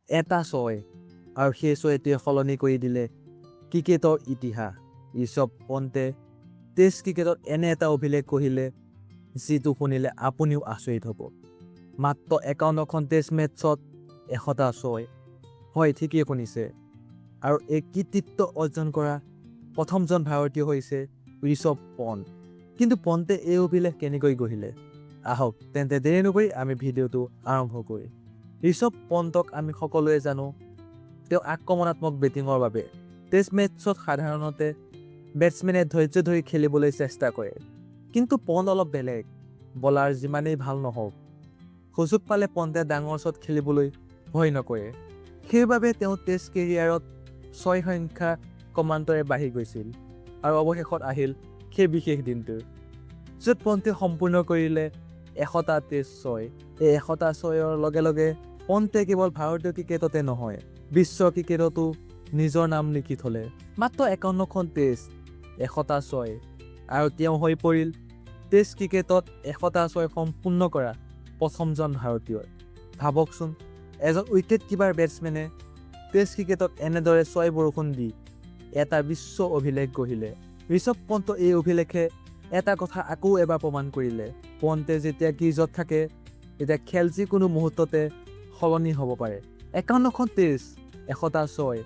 এটা ছয় আৰু সেই ছয়টোৱে সলনি কৰি দিলে ক্ৰিকেটৰ ইতিহাস। ঋষভ পন্তে টেষ্ট ক্ৰিকেটত এনে এটা অভিলেখ গঢ়িলে যিটো শুনিলে আপুনিও আচৰিত হ'ব। মাত্ৰ 51খন টেষ্ট মেটছত 100টা ছয়। হয়, ঠিকেই শুনিছে। আৰু এই কৃতিত্ব অৰ্জন কৰা প্ৰথমজন ভাৰতীয় হৈছে ঋষভ পন্ত। কিন্তু পন্তে এই অভিলেখ কেনেকৈ গঢ়িলে? আহক তেন্তে দেৰি নকৰি আমি ভিডিঅ'টো আৰম্ভ কৰিম। ঋষভ পন্তক আমি সকলোৱে জানো তেওঁ আক্ৰমণাত্মক বেটিঙৰ বাবে। টেষ্ট মেটছত সাধাৰণতে বেটছমেনে ধৈৰ্য ধৰি খেলিবলৈ চেষ্টা কৰে। কিন্তু পন্ত অলপ বেলেগ। বলাৰ যিমানেই ভাল নহওক, সুযোগ পালে পন্তে ডাঙৰ শ্বট খেলিবলৈ ভয় নকৰে। সেইবাবে তেওঁ টেষ্ট কেৰিয়াৰত 6 সংখ্যা ক্ৰমান্বয়ে বাঢ়ি গৈছিল। আৰু অৱশেষত আহিল সেই বিশেষ দিনটো য'ত পন্তে সম্পূৰ্ণ কৰিলে 100টা টেষ্ট ছয়। এই 100টা ছয়ৰ লগে লগে পন্তে কেৱল ভাৰতীয় ক্ৰিকেটতে নহয়, বিশ্ব ক্ৰিকেটতো নিজৰ নাম লিখি থলে। মাত্ৰ 51খন টেষ্ট, 100টা ছয়, আৰু তেওঁ হৈ পৰিল টেষ্ট ক্ৰিকেটত 100টা ছয় সম্পূৰ্ণ কৰা প্ৰথমজন ভাৰতীয়। ভাবকচোন, এজন উইকেট কিপাৰ বেটছমেনে টেষ্ট ক্ৰিকেটত এনেদৰে ছয় বৰষুণ দি এটা বিশ্ব অভিলেখ গঢ়িলে। ঋষভ পন্তৰ এই অভিলেখে এটা কথা আকৌ এবাৰ প্ৰমাণ কৰিলে, পন্তে যেতিয়া ক্ৰিজত থাকে তেতিয়া খেল যিকোনো মুহূৰ্ততে সলনি হ'ব পাৰে। 51খন টেষ্ট, 100টা ছয়,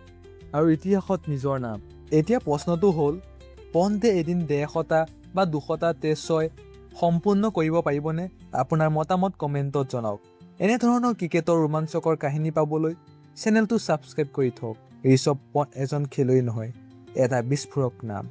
আৰু ইতিহাসত নিজৰ নাম। এতিয়া প্ৰশ্নটো হ'ল, পন্তে এদিন 150টা বা 200টা টেষ্ট ছয় সম্পূৰ্ণ কৰিব পাৰিবনে? আপোনাৰ মতামত কমেণ্টত জনাওক। এনেধৰণৰ ক্ৰিকেটৰ ৰোমাঞ্চকৰ কাহিনী পাবলৈ চেনেলটো ছাবস্ক্ৰাইব কৰি থওক। ঋষভ পন্ত এজন খেলুৱৈ নহয়, এটা বিস্ফোৰক নাম।